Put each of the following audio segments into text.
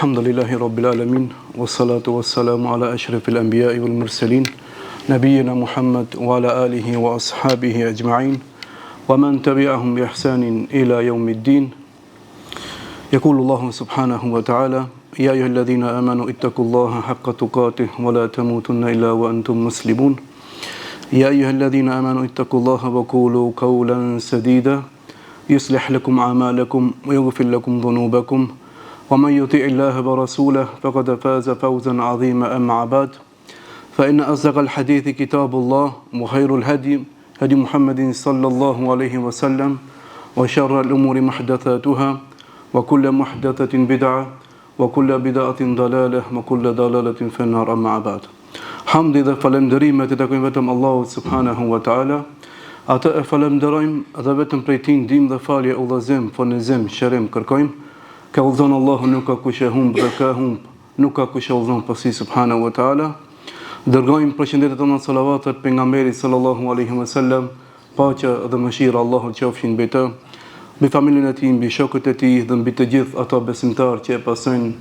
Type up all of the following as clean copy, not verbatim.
Alhamdulillahi Rabbil Alamin, wassalatu wassalamu ala ashrafil anbiya'i wal mursalin, nabiyyina Muhammad wa ala alihi wa ashabihi ajma'in, wa man tabi'ahum bi ihsanin ila yawmiddin. يقول الله سبحانه وتعالى: يا أيها الذين آمنوا اتقوا الله حق تقاته ولا تموتن إلا وأنتم مسلمون. يا أيها الذين آمنوا اتقوا الله وقولوا قولا سديدا يصلح لكم أعمالكم ويغفر لكم ذنوبكم ومن يطع الله ورسوله فقد فاز فوزا عظيما. أما بعد، فإن أصدق الحديث كتاب الله وخير الهدي هدي محمد صلى الله عليه وسلم وشر الأمور محدثاتها وكل محدثة بدعة وكل بدعة ضلالة وكل ضلالة في النار. أما بعد. Hamdi dhe falenderimet i takojnë vetëm Allahut subhanahu wa taala. Atë e falenderojmë dhe vetëm prej tij ndihmë dhe falje, udhëzim, furnizim, shërim kërkojmë. Ka udhëzon Allahu, nuk ka kush e humb dhe ka humb, nuk ka kush e udhëzon pasi subhanahu wa taala. Dërgojmë përshëndetjet tona salavatet pejgamberit sallallahu alaihi wasallam, paqja dhe mëshira Allahut qofshin mbi të, mbi familjen e tij, mbi shokët e tij dhe mbi të gjithë ata besimtarë që e pasojnë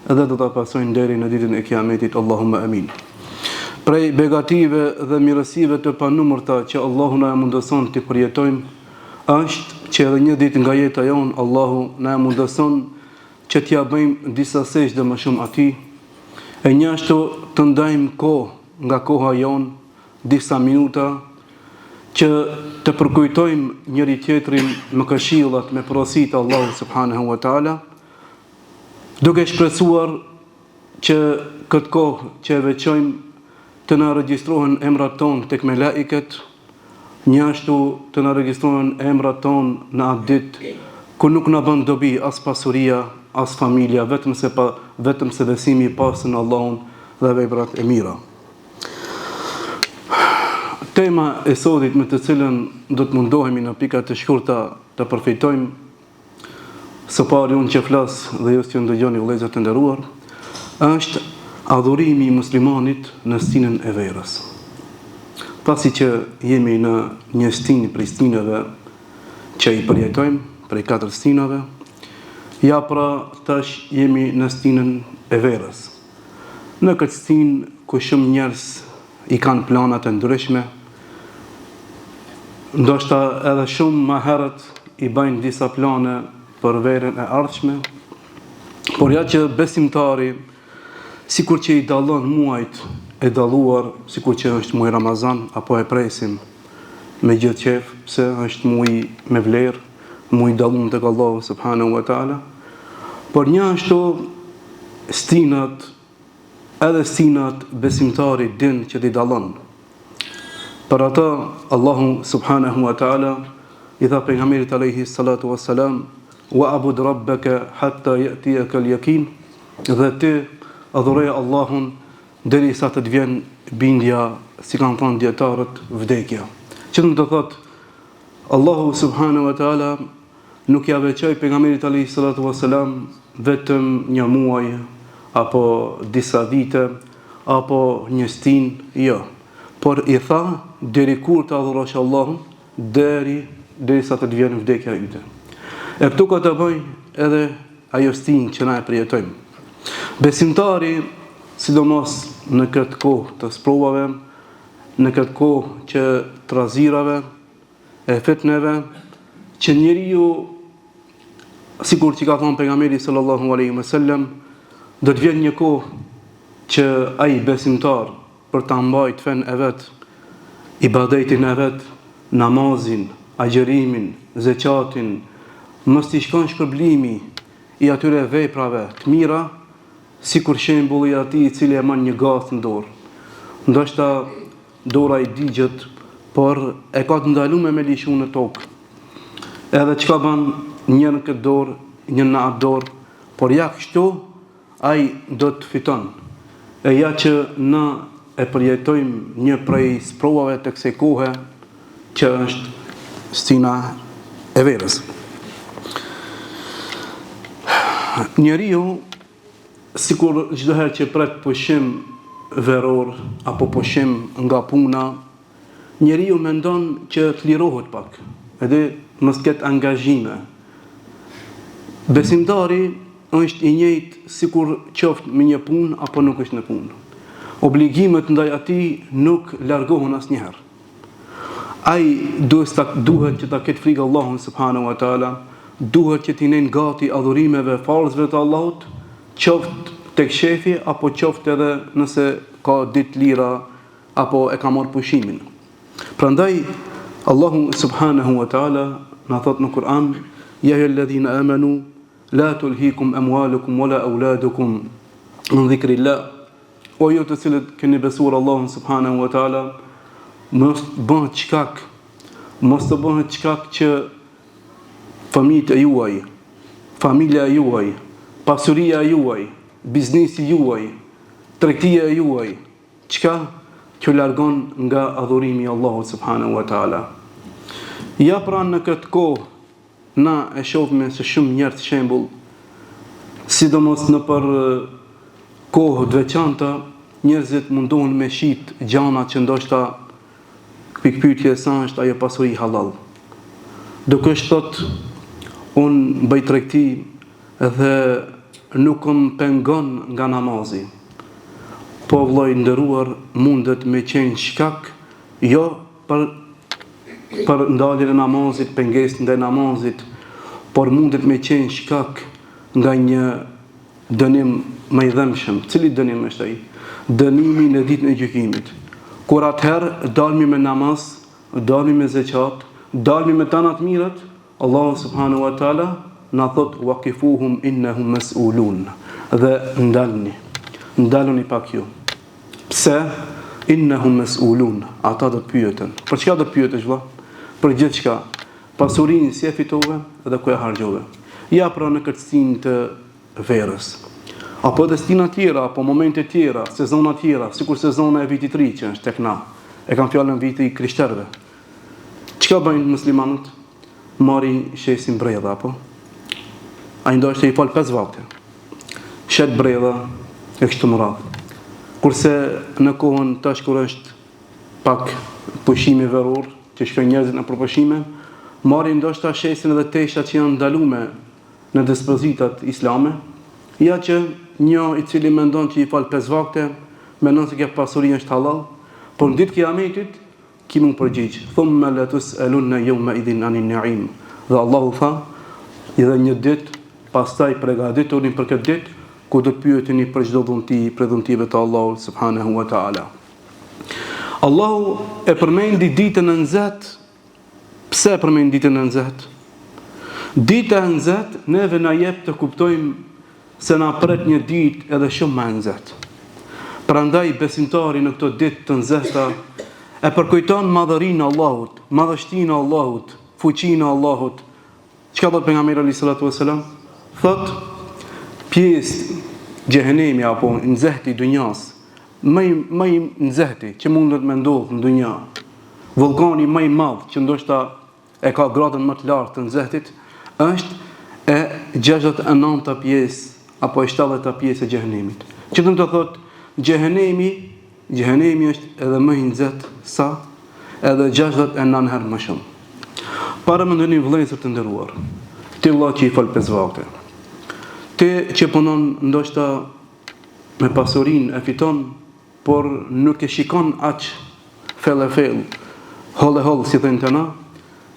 edhe do ta pasojnë deri në ditën e Kiametit. Allahumma amin. Prej begative dhe mirësive të panumërta që Allahu na mundëson të përjetojmë, është që edhe një ditë nga jeta jonë Allahu na mundëson që t'ja bëjmë disa sejdë më shumë atij, e njështu të ndajmë kohë nga koha jonë, disa minuta, që të përkujtojmë njëri tjetrin me këshillat, me porositë Allahu subhanahu wa taala, duke shpresuar që këtë kohë që e veçojmë të na regjistrohen emrat tonë tek melaiket, njashtu të na regjistrohen emrat tonë në atë ditë ku nuk na bën dobi as pasuria, as familja, vetëm se besimi i pastër në Allahun dhe veprat e mira. Tema e sotit me të cilën do të mundohemi në pika të shkurta të përfitojmë, së pari unë që flas dhe ju që ndëgjoni vëllezër të nderuar, është adhurimi i muslimanit në stinën e verës. Pasi që jemi në një stinë prej stinëve që i përjetojmë, prej 4 stinave, ja pra tash jemi në stinën e verës. Në këtë stinë ku shumë njerëz i kanë planat e ndryshme, ndoshta edhe shumë më herët i bëjnë disa plane për verën e ardhshme, por ja që besimtari, sikur që i dallon muajt e dalluar, sikur që është muaj Ramazan, apo e presim me gjithë qef, pse është muaj me vlerë, muaj dallum tek Allahu subhanahu wa taala, por njështu stinat, edhe stinat besimtari din që t'i dallon. Për ata Allahu subhanahu wa taala i tha pejgamberit alayhi salatu wassalam: wa abud rabbaka hatta ya'tiyaka al-yaqin, dhe ti adhuroje Allahun deri sa të vjen bindja, si kanë thënë dietarët, vdekja. Që do të thotë, Allahu subhanahu wa taala nuk ja veçoi pejgamberit alayhi salatu wassalam vetëm një muaj apo disa vite apo një stinë, jo. Por i tha deri kur të adhurosh Allahun, deri sa të vjen vdekja yte. E këtu ka të bëjë edhe ajo stinë që na e përjetojmë. Besimtari, sidomos në këtë kohë të sprovave, në këtë kohë që trazirave, e fitneve, që njeriu, sikur që ka thënë pejgamberi sallallahu alaihi wasallam, do të vjen një kohë që ai besimtar për ta mbajtur fen e vet, ibadetin e vet, namazin, agjërimin, zeqatin, mos t'i shkon shpërblimi i atyre veprave të mira, sikur shembulli i atij i cili e marr një gath në dorë. Ndoshta dora i digjet, por e ka të ndaluar me lishu në tokë. Edhe çka bën një në këtë dorë, një në atë dorë, por ja kështu ai do të fiton. E ja që na e përjetojmë një prej sprovave të kësaj kohe, që është stina e verës. Njeriu, sikur çdo herë që pret pushim veror apo pushim nga puna, njeriu mendon që të lirohet pak, edhe mos ketë angazhime. Besimtari është i njëjtë sikur qoftë me një punë apo nuk është në punë. Obligimet ndaj atij nuk largohen asnjëherë. Ai duhet që ta ketë frikë Allahun subhanahu wa taala, duhet që t'i nen gati adhurimeve farzëve të Allahut, qoftë tek shefi apo qoftë edhe nëse ka ditë lira apo e ka marrë pushimin. Prandaj Allahu subhanahu wa taala na thot në Kur'an: Ya ayyuhalladhina amanu la tulhikum amwalukum wala auladukum min dhikrillah. O ju të cilët keni besuar Allahun subhanahu wa taala, mos bëhet çkak që familja juaj, familja juaj, pasuria juaj, biznesi juaj, tregtia juaj, çka që largon nga adhurimi i Allahut subhanahu wa taala. Ja pra në këtë kohë na e shohim se shumë njerëz shembull, sidomos në për kohë të veçanta, njerëzit mundohen me shit gjana që ndoshta pikpyetja sa është ajo pasuri halal. Duke thot unë bëj tregti dhe nuk më pengon nga namazi. Po vllai nderuar, mundet me qenë shkak jo për ndaljen e namazit, pengesë ndaj namazit, por mundet me qenë shkak nga një dënim më i dhëmshëm. Cili dënim është ai? Dënimi në ditën e gjykimit. Kur atëherë dalmi me namaz, dalmi me zeqat, dalmi me tanat mirët, Allahu subhanahu wa taala na thot waqifuhum innahum mas'ulun. Dhe ndaluni pak ju. Pse? Innahum mas'ulun. Ata do të pyeten. Për çka do të pyetesh vëlla? Për gjithçka. Pasurinë si e fitove dhe ku e harxhove. Ja pra në kërcësinë të verës. Apo destina tjera, apo momente tjera, sezona tjera, sikur sezona e vitit ri që është tek na. E kam fjalën viti i krishterëve. Çka bëjnë muslimanët? Marrin shesin bredha apo? Ai ndoshta i fal 5 vakte. Shet bredha e kështu me radhë. Kurse në kohën tash kur është pak pushimi veror, që shkojnë njerëzit në përpushime, marrin ndoshta shesin edhe teshat që janë ndaluar në dispozitat islame, ja që një i cili mendon që i fal 5 vakte, mendon se kjo pasuri është halal, por në ditë kiametit ki mund përgjigj. Thumma la tus'alunna yawma idhin anin na'im. Dhe Allahu tha, edhe një ditë pastaj përgatituni për këtë ditë ku do të pyeteni për çdo dhunti për dhuntive të Allahut subhanahu wa taala. Allahu e përmendi ditën e nxehtë. Pse e përmendi ditën e nxehtë? Dita e nxehtë neve na jep të kuptojmë se na pret një ditë edhe shumë më e nxehtë. Prandaj besimtari në këto ditë të nxehta e përkujton madhërinë e Allahut, madhështinë e Allahut, fuqinë e Allahut. Çka thot pejgamberi alayhis salatu wasalam? Thot pjesë xhehenemi apo nxehti i dunjas, më i nxehti që mundet me ndodh në dunja. Vullkani më i madh që ndoshta e ka gradën më të lartë të nxehtit është e 69-ta pjesë apo e 70-ta pjesë e xhehenemit. Që do të thotë xhehenemi është edhe më i nxehtë sa edhe 69 herë më shumë. Para më ndoni vëllezër të nderuar, ti vëlla që i fal 5 vakte, ti që punon ndoshta me pasurinë e fiton, por nuk e shikon aq fell, holl si thënë të na,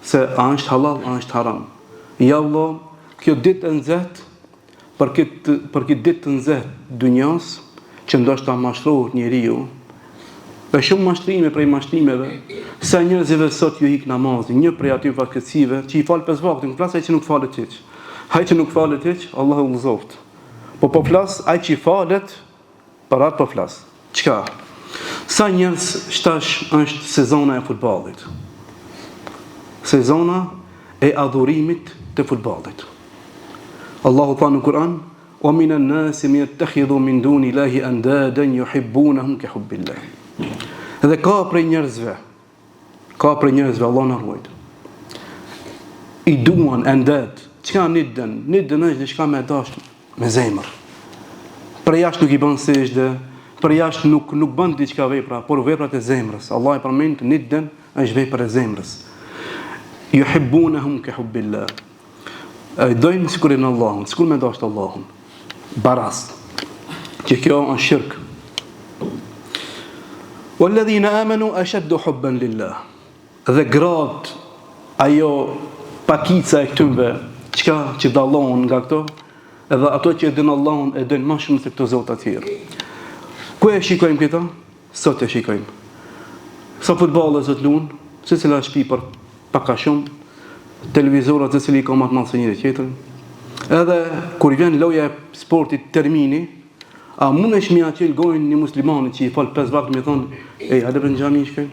se a është halal, a është haram. Ja vëlla, kjo ditë e nxehtë, për këtë ditë të nxehtë dunjas, që ndoshta mashtrohet njeriu, e shumë mashtrime prej mashtrimeve, sa njerëzve sot ju ik namazin, një prej aty fatkeqësive që i fal 5 vakte, nuk flas ai që nuk falet hiç. Ai që nuk falet hiç, Allahu udhëzoft. Po flas ai që falet, për atë po flas. Çka? Sa njerëz shtash është sezona e futbollit. Sezona e adhurimit të futbollit. Allahu tha në Kur'an: "Wa minan nasi man yattakhidhu min duni Allahi andadan yuhibbunahum ka hubbillah." Dhe ka prej njerëzve, Allah na ruaj, i duan andad. Çka nidden? Nidden është diçka me dash me zemër. Për jashtë nuk i bën sejdë, për jashtë nuk bën diçka vepra, por veprat e zemrës. Allah e përmend nidden është vepra e zemrës. Yuhibbunahum ka hubbillah. Dojnë sikur në Allahun, sikur me dashur Allahun. baraz. Që kjo është shirk. Walladhina amanu ashaddu hubban lillah. Dhe grad ajo pakica e këtyre çka që dallon nga këto, edhe ato që e din Allahun e din më shumë se këto zotë të tjerë. Ku e shikojmë këta? Sot e shikojmë. Sa futbollë zot luan, se cila shtëpi për pak a shumë, televizorat të cili ka më të madh se njëri tjetrin. Edhe kur vjen loja e sportit termini, a mundesh mi aqil gojnë një muslimani që i fal 5 vakte më thon, hajde për në xhami shkoj.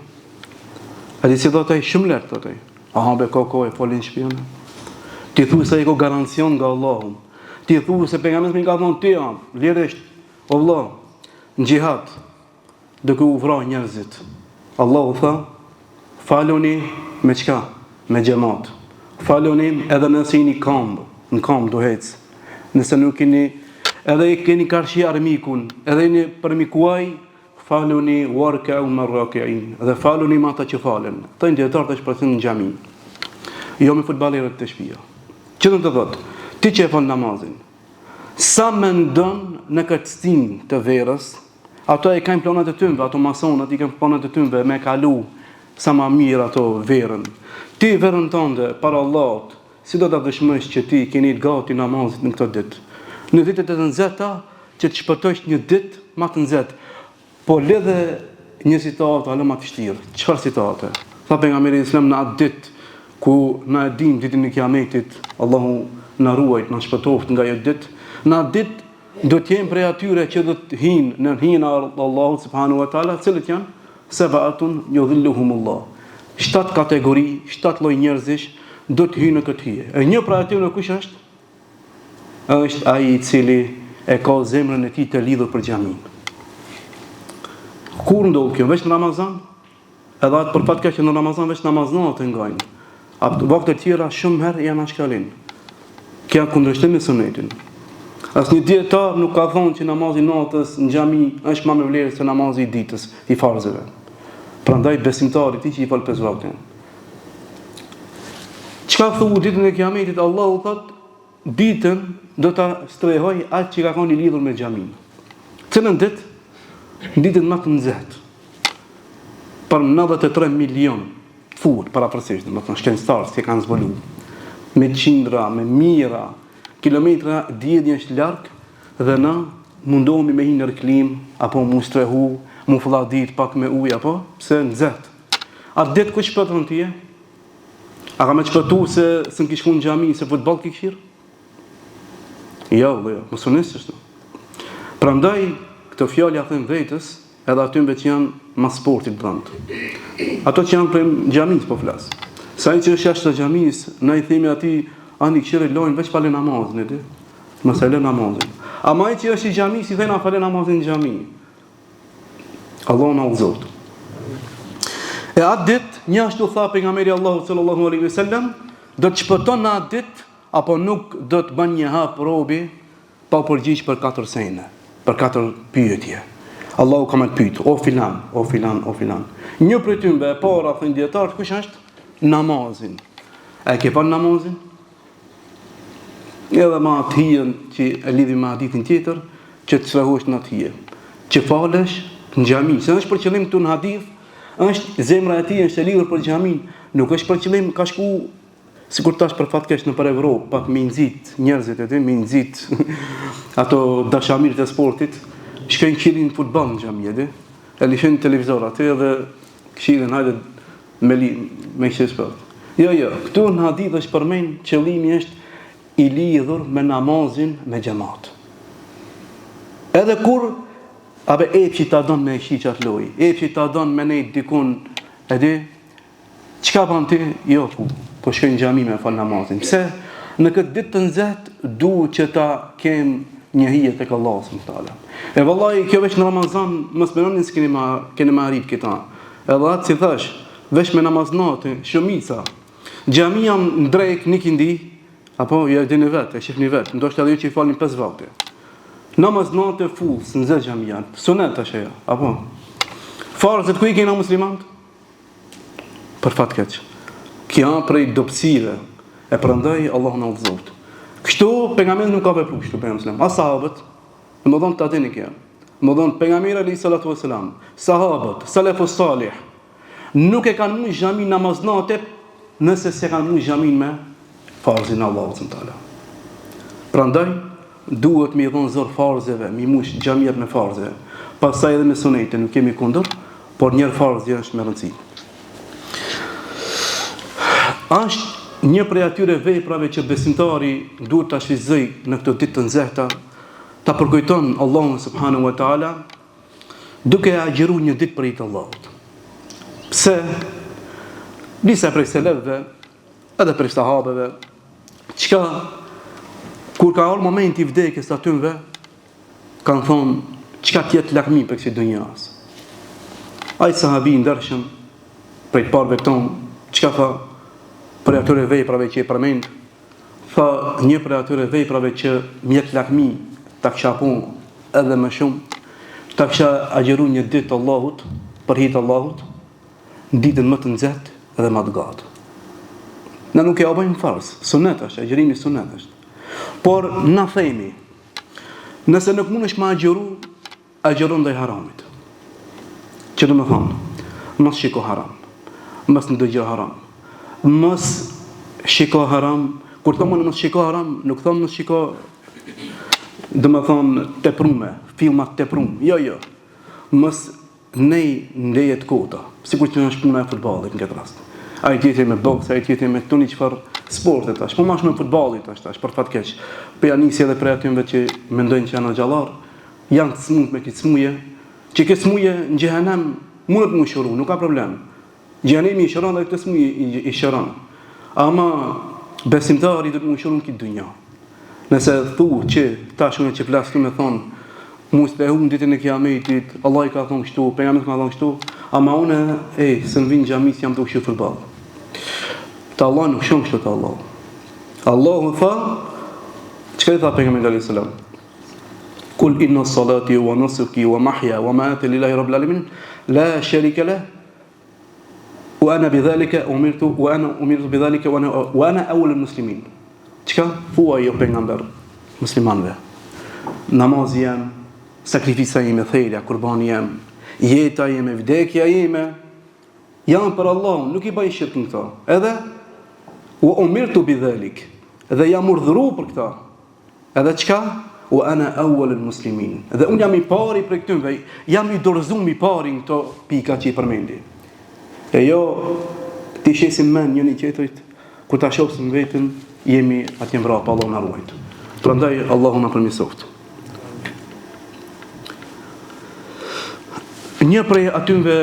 A di si do të shumë lart thotë. Aha be kokë e folin shtëpinë. Ti thu se ai ka garancion nga Allahu. Ti thu se pejgamberi më ka thonë ti jam, lirisht, o vëlla, në xhihad duke u vrarë njerëzit. Allahu tha, faluni me çka? Me xhamat. Faluni edhe nëse jeni në kamb do hec. Nëse nuk keni edhe i keni karshi armikun, edhe jeni përmikuaj, faluni warka'u marraki'in. Dhe faluni me ata që falen. Këto dietarët e shpresin në xhami. Jo me futbollerët të shtëpia. Që do të thotë, ti që e fal namazin, sa mendon në këtë stin të verës, ato e kanë planat e tyre, ato masonat i kanë planat e tyre me kalu sa më mirë ato verën. Ti verën tënde para Allahut, si do ta dëshmosh që ti keni gati namazit në këtë ditë? Në ditët e nxehta që të shpëtosh një ditë më të nxehtë. Po lidhe një situatë alë më të vështirë. Çfarë situate? Tha pejgamberi Islam në atë ditë ku na e dim ditën e Kiametit, Allahu na ruajt, na shpëtoft nga ajo ditë. Në atë ditë do të jemi prej atyre që do të hinë në hijen e Allahut subhanahu wa taala, cilët janë sabatun yudhilluhumullah. 7 kategori, 7 lloj njerëzish do të hyjnë në këtë hije. E një prej atyre kush është? Është ai i cili e ka zemrën e tij të lidhur për xhamin. Kur ndodh kjo? Veç në Ramazan? Edhe atë për fat që në Ramazan veç namazat e ngajnë. Ato vakte të tjera shumë herë janë ashkalin. Kjo kundërshtim me sunetin. Asnjë dietar nuk ka thonë që namazi natës në xhami është më me vlerë se namazi i ditës i farzeve. Prandaj besimtari ti që i fal 5 vakte. Çka thu ditën e Kiametit? Allahu thotë ditën do ta strehoj atë që ka qenë i lidhur me xhamin. Cilën ditë? Ditën më të nxehtë. Për 93 milion fut parapërsisht, domethënë shkencëtarë që kanë zbuluar me qindra, me mijëra kilometra dietja është larg dhe na mundohemi me hinë në klim apo mu strehu, mu filla ditë pak me ujë apo pse nxehtë. Atë ditë ku shpëton ti? A ka më shpëtu se s'm kish shkuar në xhami se futboll ki kishir? Jo, mos u nisësh. Prandaj këto fjalë ja them vetës, edhe atyre që janë mas sportit brand. Ato që janë për xhamis po flas. Sa i që është jashtë xhamis, na i themi atij ani këshire lojnë veç pale namazin, e di? Mos e lë namazin. Ama ai që është i xhamis i thënë a falë namazin në xhami. Allahu na udhëzot. E atë ditë, një ashtu tha pejgamberi Allahu sallallahu alaihi wasallam, do të shpëton në atë ditë apo nuk do të bën një hap robi pa përgjigj për 4 sene, për 4 pyetje. Allahu ka më pyet, o filan, o filan, o filan. Një prej tyre e para thënë dietar, kush është? Namazin. A ke pa namazin? Edhe ma atë hijen që e lidhi me hadithin tjetër, që të shrehosh në atë hije. Që falesh në xhami. Se është për qëllim këtu në hadith, është zemra e tij është e lidhur për xhamin, nuk është për qëllim ka shku sikur tash për fat keq në për Evropë, pak me nxit njerëzit e ty, me nxit ato dashamirët e sportit, shkojnë këshillin futboll në xhami, e di? E lëshojnë televizor aty edhe këshillin hajde me këshillë sport. Jo, këtu në hadith është përmend qëllimi është i lidhur me namazin me xhamat. Edhe kur abe epshi ta don me shiqat loj, epshi ta don me nejt dikun, e di, qka ban ti? Jo, po shkojnë në xhami me fal namazin. Pse? Në këtë ditë të nxehtë duhet që ta kem një hije tek Allahu subhanahu wa taala. E vallahi kjo veç në Ramazan mos menoni se keni më arrit këta. Edhe atë si thash, veç me namaz natë, shumica. Xhamia në drejk një kindi, apo ja dini vetë, e shihni vetë, ndoshta edhe ju që i falni 5 vakte. Namaz natë full, s'nxeh xhamia, sunet tash ajo, apo. Farzet ku i kena muslimanët? Për fat keq. Kjo prej dobësive, e prandaj Allahu na udhëzot. Kështu pejgamberi nuk ka vepruar kështu pejgamberi. As sahabët, domethënë ta dini kjo. Domethënë pejgamberi alayhi salatu wasalam, sahabët, salafus salih nuk e kanë mund xhamin namaz natë nëse se kanë mund xhamin me farzin Allahut subhanahu. Prandaj duhet mi dhon zor farzeve, mi mush xhamiat me farze. Pastaj edhe me sunete nuk kemi kundër, por një farzë është me rëndësi. Është një prej atyre veprave që besimtari duhet ta shfrytëzojë në këtë ditë të nxehta, ta përkujton Allahun subhanahu wa taala duke agjëruar një ditë për hir të Allahut. Pse disa prej selefëve, edhe prej sahabeve, çka kur ka ardhur momenti i vdekjes së atyre, kanë thonë çka tjetë lakmi për kësaj dunjas. Ai sahabi ndershëm prej të parëve tonë, çka tha për atyre veprave që e përmend, tha një për atyre veprave që mjet lakmi ta kisha punë edhe më shumë, ta kisha agjëruar një ditë Allahut, për hir të Allahut, ditën më të nxehtë edhe më të gatë. Ne nuk e bëjmë farz, sunet është, agjërimi sunet është. Por na themi, nëse nuk mundesh me agjëru, agjëron ndaj haramit. Që do të thonë, mos shiko haram, mos ndëgjë haram, mos shiko haram. Kur thonë mos shiko haram, nuk thonë mos shiko, do të thonë teprume, filma teprum. Jo. Mos nej ndejet kota, sikur që është puna e futbollit në këtë rast. Ai tjetër me boks, ai tjetër me tuni çfarë sporte tash. Po mash me futbollit tash, për fat keq. Po ja nisi edhe për atyre që mendojnë që janë xhallar, janë të smut me këtë smuje, që këtë smuje në xhehenem mundet më shëru, nuk ka problem. Xhenemi i shëron dhe këtë smuje i shëron. Ama besimtari do të më shëron këtë dunja. Nëse thu që tash unë që flas këtu me thon mos të humb ditën e kiametit, Allah i ka thonë kështu, pejgamberi ka thonë kështu, ama unë se në vin xhamis jam të ushqyer futboll. Te Allah nuk shumë kështu te Allah. Allahu tha, çka i tha pejgamberi alayhis salam? Kul inna salati wa nusuki wa mahya wa mamati lillahi rabbil alamin la sharika lah wa ana bidhalika umirtu bidhalika wa ana awwalul muslimin. Çka thua jo pejgamber muslimanëve? Namazi jam, sakrifisa ime, thelja, kurbani jam, jeta ime, vdekja ime, janë për Allah, nuk i bëj shirk në këta. Edhe, wa umirtu bidhalik, edhe jam urdhëru për këta. Edhe qka? Wa ana awwalul muslimin. Edhe unë jam i pari për këtëve, jam i dorëzum i pari në këto pika që i përmendi. E jo, ti shesim men njëni qetërit, kur ta shopsim vetën, jemi atje mbrapa, Allah në ruajt. Prandaj, Allahu në përmisoft. Një prej atyve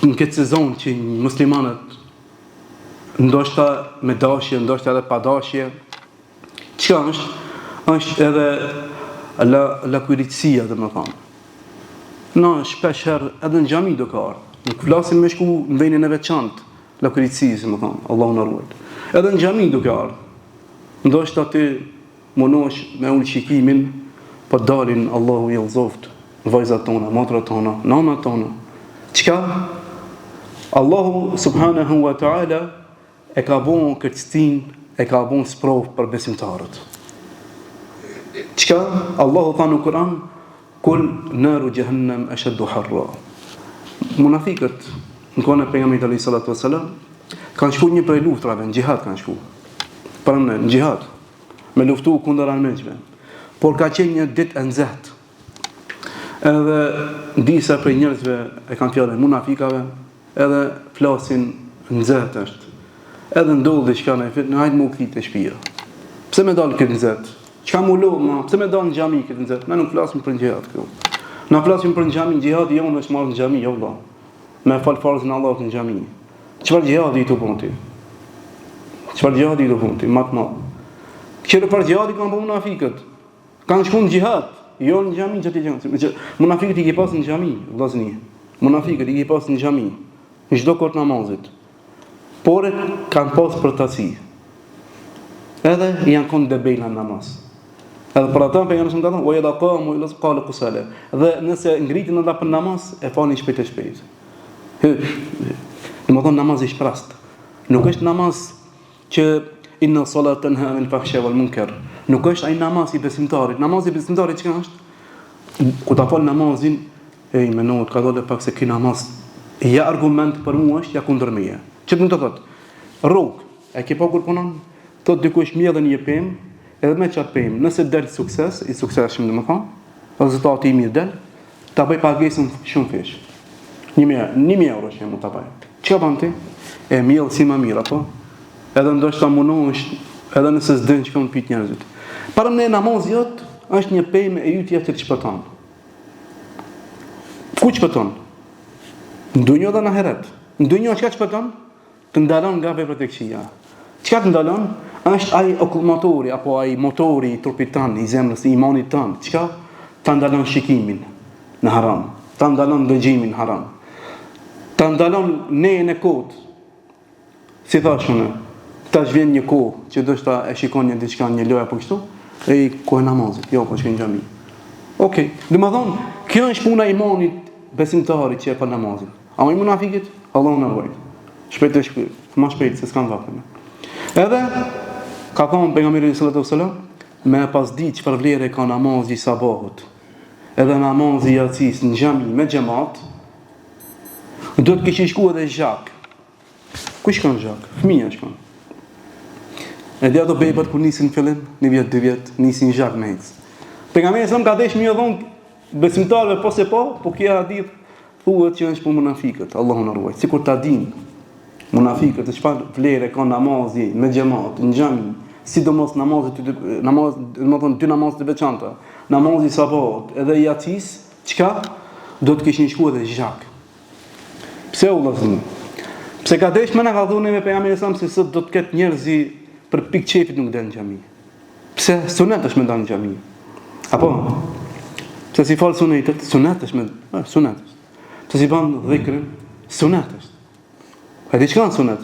në këtë sezon që muslimanët ndoshta me dashje, ndoshta edhe pa dashje, çka është edhe lakuritësia, dhe më thonë. Na shpesh herë edhe në xhami do ka ardhur. Nuk flasim me shku në vendin e veçantë, lakuritësisë, më thonë, Allahu na ruaj. Edhe në xhami do ka ardhur. Ndoshta ti munosh me unë shikimin, po dalin Allahu i udhëzoft vajzat tona, motrat tona, nanat tona. Çka? Allahu subhanahu wa ta'ala e ka bon kërctin, e ka bon sprov për besimtarët. Çka? Allahu tha në Kur'an, kul naru jahannam ashaddu harra. Munafiqët, në kohën e pejgamberit alayhis salatu wassalam, kanë shkuar një prej luftrave, në xhihad kanë shkuar. Për në xhihad, me luftu kundër armiqve. Por ka qenë një ditë e nxehtë. Edhe disa prej njerëzve e kanë fjalën munafikave, edhe flasin nxehtë është. Edhe ndodh diçka në fit, hajt më u kthit te shtëpia. Pse më dal këtë nxehtë? Çka më lo, pse më dal në xhami këtë nxehtë? Ne nuk flasim për xhihad këtu. Na flasim për xhamin, xhihadi jonë është marrë në xhami, jo valla. Me fal farzën Allahut në xhami. Çfarë xhihadi tu bën ti? Çfarë xhihadi tu bën ti? Matma. Këto për xhihadi kanë bënë munafiqët. Kanë shkuar në xhihad, jo në xhami çati gjë. Munafiqët i ke pas në xhami, vllazni. Munafiqët i ke pas në xhami, në çdo kohë namazit. Por kanë pas për taci. Edhe janë kon debela në namaz. Edhe për ata pejgamberi sallallahu alajhi wasallam, "Wa idha qamu ila qalu qusala." Dhe nëse ngritin ata për namaz, e falin shpejt e shpejt. Domethënë namazi i shprast. Nuk është namaz që inna salata tanha anil fahsha wal munkar. Nuk është ai namaz i besimtarit. Namazi i besimtarit çka është? Kur ta fal namazin, menohet ka dalë pak se ky namaz ja argument për mua është ja kundër meje. Çfarë do të thotë? Rrug, e ke pa kur punon? Thot dikush mjedhën një pemë, edhe me çat pemë, nëse del sukses, i suksesshëm domethënë, rezultati i mirë del, ta bëj pagesën shumë fish. 1000 euro që mund ta bëj. Çka bën ti? E mjedh si më mirë apo? Edhe ndoshta munohesh, edhe nëse s'dën çka mund pyet njerëzit. Para në namaz jot është një pemë e yt tjetër çpëton. Ku çpëton? Në dunjë dhe në ahiret. Në dunjë çka çpëton? Të ndalon nga veprat e këqija. Çka të ndalon? Është ai okulmatori apo ai motori i trupit tan, i zemrës, i imanit tan. Çka? Ta ndalon shikimin në haram, ta ndalon dëgjimin haram, ta ndalon nejen e kot. Si thash unë, tash vjen një kohë që do të e shikon një diçka, një lojë apo kështu, ku e namazit, jo po shkojnë në xhami. Okej, domethënë, kjo është puna e imanit besimtarit që e pa namazin. Ama i munafikit, Allahu na ruaj. Shpejt, më shpejt se s'kan vapën. Edhe ka thënë pejgamberi sallallahu alajhi wasallam, me pas di çfarë vlerë ka namazi i sabahut. Edhe namazi i yacis në xhami me xhamat, do të kishë shkuar edhe zhak. Ku shkon zhak? Fëmia shkon. E dia do bejbat kur nisin në fillim, 1 vjet, 2 vjet, nisin zhak me ec. Pejgamberi sa më ka dhesh më dhon besimtarëve po se po kia hadith thuhet që është për munafikët, Allahu na ruaj. Sikur ta din munafikët se çfarë vlerë ka namazi me xhamat në xhami, sidomos namazi domethënë dy namaz të veçanta, namazi i sabahut edhe i yacis, çka do të kishin shkuar edhe zhak. Pse u vëllazë? Pse ka desh më na ka thonë me pejgamberin sa se sot do të ketë njerëzi për pikë çefit nuk den në xhami. Pse sunet është më ndan në xhami? Apo pse si fal sunetet, sunet është më sunet. Pse si bën dhikrin, sunet është. A di çka është sunet?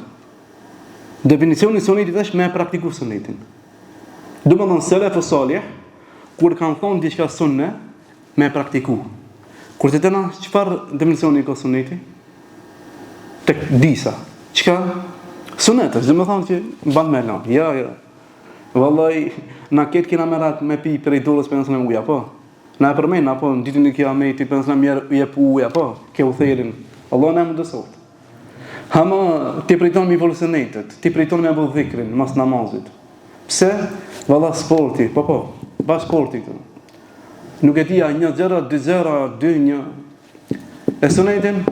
Definicioni i sunetit është me praktiku sunetin. Domethënë selef salih kur kanë thonë diçka sunne me praktiku. Kur të tëna çfarë definicioni ka suneti? Tek disa. Çka? Sunet është, domethënë që mban me lan. Ja. Vallahi na ket kena merat me pi për idolës për nësën e uja, po. Na e përmen, apo, në ditën e kiameti, për nësën e mjerë jep uja, po, ke u therin. Allah na e më dësot. Hama, ti priton me evolucionetet, ti priton me bëllë dhikrin, mas namazit. Pse? Valla sporti, po, ba sporti këtë. Nuk e tia 1-0, 2-0, 2-1. E sunetin?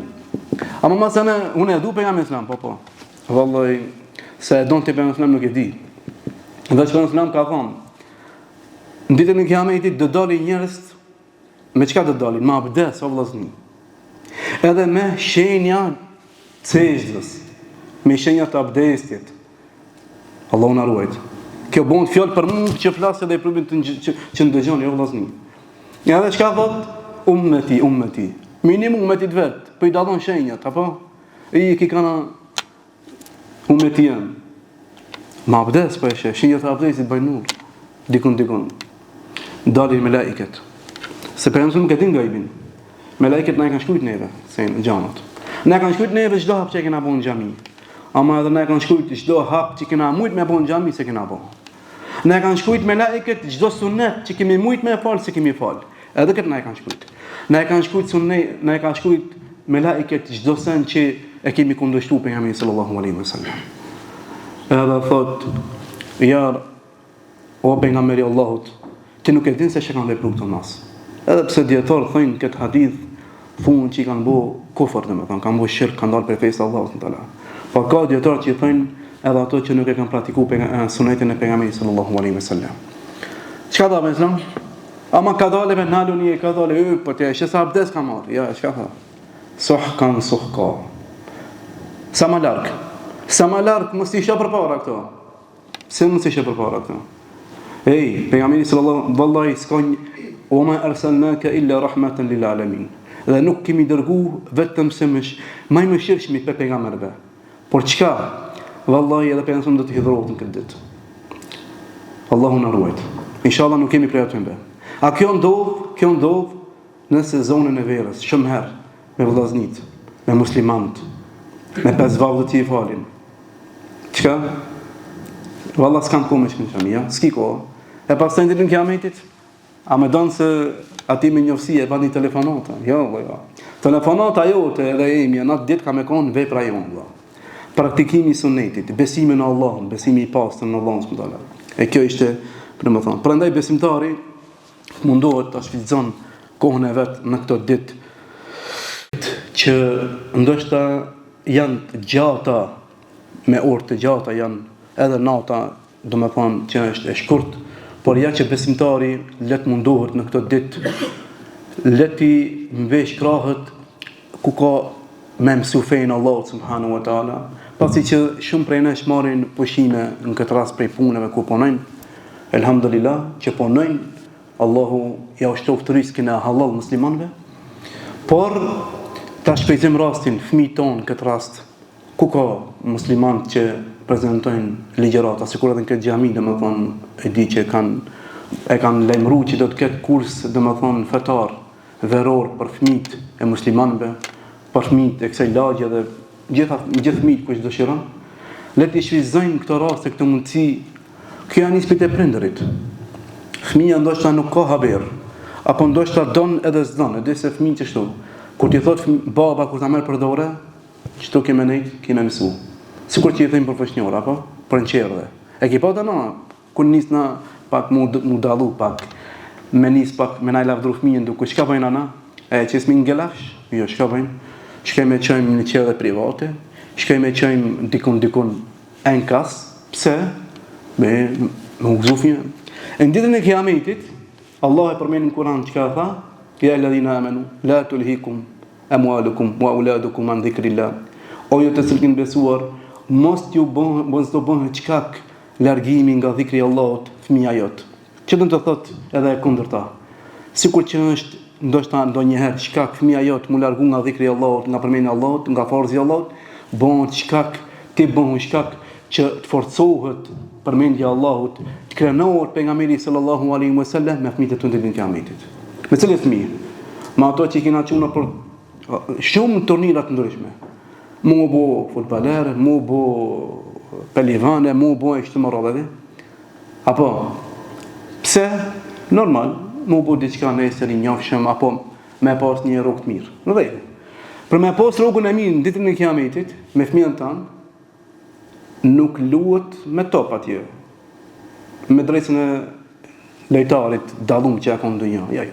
Ama masane, unë e du për jam islam, po. Vallaj, se e donë të për islam nuk e di. Dhe që për islam ka thonë, në ditën e kiametit do dalin njerëz, me çka do dalin? Me abdes o vllazni. Edhe me shenja sejdës, me shenja të abdestit. Allahu na ruaj. Kjo bën fjalë për mua që flas edhe për që ndëgjon jo vllazni. Ja dhe çka thot? Ummeti. Minimum ummetit vet, po i dallon shenjat, apo? I ki kana ummeti jam. Ma abdes po e shenjat e abdestit bëjnë nur. Dikun. Dalin me laiket. Se për nësë nuk e din gajbin. Me laiket na e kanë shkujt neve, se në gjanat. Na e kanë shkujt neve çdo hap që e kena bo në gjami. Ama edhe na e kanë shkujt çdo hap që kena mujt me bo në gjami, se kena bo. Na e kanë shkujt me laiket çdo sunet që kemi mujt me fal, se kemi fal. Edhe këtë na e kanë shkujt. Na e kanë shkujt sunet, na e kanë shkujt me laiket çdo sen që e kemi kundërshtu pejgamberin sallallahu alaihi wasallam. Edhe thot, ja o pejgamberi Allahut, ti nuk e din se çka kanë vepruar këto nas. Edhe pse dietar thonë këtë hadith, thonë që kanë bëu kufër, domethënë kanë bëu shirk, kanë dalë për fesë Allahut taala. Po ka dietar që thonë edhe ato që nuk e kanë praktikuar sunetin e pejgamberit sallallahu alaihi wasallam. Çka do të them? Ama ka dalë me naluni e ka dalë po ti është sa abdes ka marr. Ja, çka tha? Suhka. Sa më larg, mos i shoh përpara këto. Se mos i shoh përpara këto. Pejgamberi sallallahu wallahi skon o ma arsalnaka illa rahmatan lil alamin. Dhe nuk kemi dërgu vetëm se më mëshirshmi për pejgamberëve. Por çka? Wallahi edhe pejgamberi do të hidhrohet në këtë ditë. Allahu na ruaj. Inshallah nuk kemi prej atyre. A kjo ndodh në sezonën e verës, shumë herë me vëllaznit, me muslimanët, me pesë vallë të falin. Çka? Valla s'kam kohë me shkën shamia, s'ki kohë. E pas të ndërën kiametit, a me donë se ati me njofësi e bani telefonata. Jo. Telefonata jote edhe emi, në atë ditë ka me konë vepra jonë. Praktikimi i sunetit, besimi në Allahun, besimi i pastër në Allahun subhanallahu wa taala. E kjo ishte, për më thonë. Prandaj besimtari mundohet ta shfrytëzon kohën e vet në këto ditë që ndoshta janë të gjata, me orë të gjata janë edhe nata, do me thonë që është e shkurt, por ja që besimtari let mundohet në këto ditë, leti mvesh krahët ku ka me mësu fejnë Allah subhanahu wa taala, pasi që shumë prej nesh marrin pushime në këtë rast prej punëve ku punojnë, elhamdulillah që punojnë, Allahu ja ushtroft rizkin e halal muslimanëve, por ta shpejtojmë rastin fëmijët tonë këtë rast, ku ka muslimanë që prezantojnë ligjërata, sikur edhe në këtë xhami, domethënë e di që kanë lajmëruar që do të ketë kurs, domethënë fetar, veror për fëmijët e muslimanëve, për fëmijët e kësaj lagje dhe gjithë fëmijët kush dëshiron, le të shfrytëzojmë këto raste, këtë mundësi. Kjo janë nispet e prindërit. Fëmija ndoshta nuk ka haber, apo ndoshta don edhe s'don, edhe se fëmijë që shtu. Kur ti thot baba kur ta merr për dorë, çto kemë nejt, kemë mësu. Sikur që i thënë për fëmijë, apo për nçerdhe. E ke pa dana, kur nis na pak mu dallu pak. Me nis pak me na lavdru fëmijën duke çka bëjnë ana? Që s'mi ngelafsh? Jo, çka bëjnë? Shkoj me çojmë në qendra private, shkoj me çojmë dikun en kas. Pse? Me uzufin. Në ditën e kiametit, Allah e përmend në Kur'an çka tha: "Ya alladhina amanu, la tulhikum amwalukum wa auladukum an dhikrillah." O ju të cilët besuar, mos t'ju bëhen çkak largimi nga dhikri i Allahut fëmia jot. Që do të thotë edhe e kundërta. Sikur që është ndoshta ndonjëherë çkak fëmia jot mu largu nga dhikri i Allahut, nga përmendja e Allahut, nga forzi i Allahut, bën çkak, ti bën çkak që të forcohet përmendja e Allahut, të krenohet pejgamberi sallallahu alaihi wasallam me fëmijët e tu në kiametit. Me cilë fëmijë? Me ato që kena çuna për shumë turnira të ndryshme. Mu bo futbolere, mu bo pelivane, mu bo e kështu më radhëve. Apo pse? Normal, mu bo diçka nesër i njofshëm, apo me pas një rrugë të mirë. Në vërtetë. Për me pas rrugën e mirë në ditën e kiametit, me fëmijën tan, nuk luhet me top atje. Me drejtën e lejtarit dallum që ka në dunjë. Ja.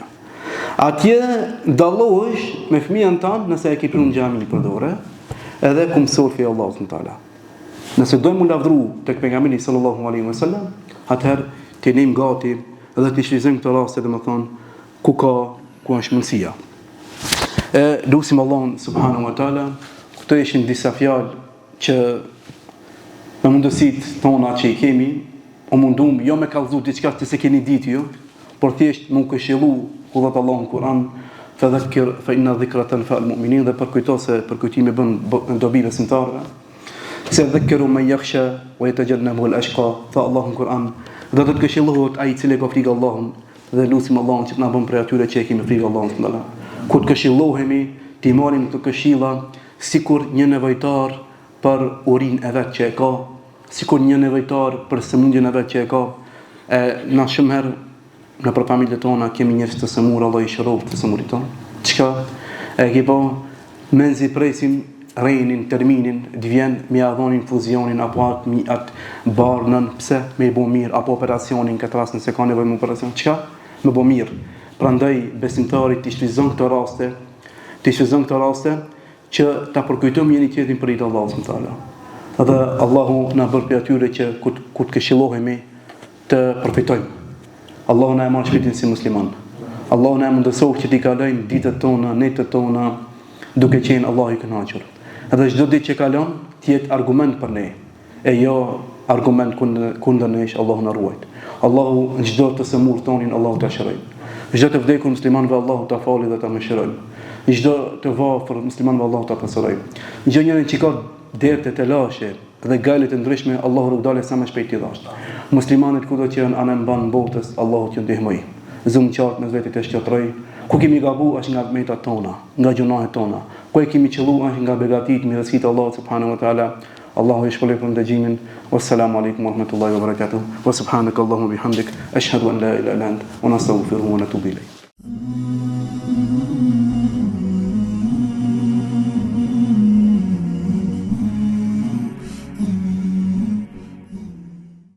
Atje dallohesh me fëmijën tan nëse e ke punë në xhami për dorë, edhe ku mësohet fe Allahu subhanahu taala. Nëse do të lavdru tek pejgamberi sallallahu alaihi wasallam, atëherë të jemi gati dhe të shfrytëzojmë këtë rast, domethënë ku është mundësia. Lutim Allahun subhanahu wa taala, këto ishin disa fjalë që me mundësitë tona që i kemi, o mundum jo me kallëzu diçka që se keni ditë ju, por thjesht më këshillu ku thot Allahu në Kur'an, fadhakkir fa inna dhikra tanfa'ul mu'minin, dhe përkujto se përkujtimi bën dobi besimtarëve. Se dhakkiru man yakhsha wa yatajannabu al-ashqa, fa Allahu në Kur'an, dhe do të këshillohet ai i cili ka frikë Allahun, dhe lutim Allahun që të na bën prej atyre që e kemi frikë Allahun subhanallahu. Kur të këshillohemi, të marrim këto këshilla sikur një nevojtar për urinë e vet që e ka, sikur një nevojtar për sëmundjen e vet që e ka. Na shumë herë në për familjet tona kemi njerëz të sëmur, Allah i shëroft të sëmurit tonë. Çka e ke po menzi presim rejnin, terminin, të vjen me ia dhon infuzionin apo atë barnën, pse me i bë mirë, apo operacionin këtë rast nëse ka nevojë me operacion. Çka? Me bë mirë. Prandaj besimtarit të shfrytëzon këto raste, që ta përkujtojmë njëri tjetrin për hir Allahut subhanahu taala. Edhe Allahu na bën për atyre që ku të këshillohemi të përfitojmë. Allahu na e marr shpirtin si musliman. Allahu na mundësoj që t'i kalojmë ditët tona, netët tona duke qenë Allahu i kënaqur. Edhe çdo ditë që kalon të jetë argument për ne, e jo argument kundër nesh. Allahu na ruaj. Allahu çdo të sëmur tonin Allahu ta shëroj. Çdo të vdekur muslimanëve Allahu ta falë dhe ta mëshiroj. Çdo të varfër muslimanëve Allahu ta pasuroj. Çdo njeri që ka derte të lashe dhe gale të ndryshme, Allahu rrugdale sa më shpejt i dhash. Muslimanët kudo që janë anë mban botës, Allahu t'ju ndihmoj. Zumë qartë me vetë të shqetëroj. Ku kemi gabu është nga metat tona, nga gjunahet tona. Ku e kemi qëllu është nga begatit, mirësitë Allahu subhanahu wa taala. Allahu i shpëloj për ndëgjimin. Wassalamu alaikum wa rahmatullahi wa barakatuh. Wa subhanakallahumma bihamdik ashhadu an la ilaha illa anta wa nastaghfiruka wa natubu ilayk.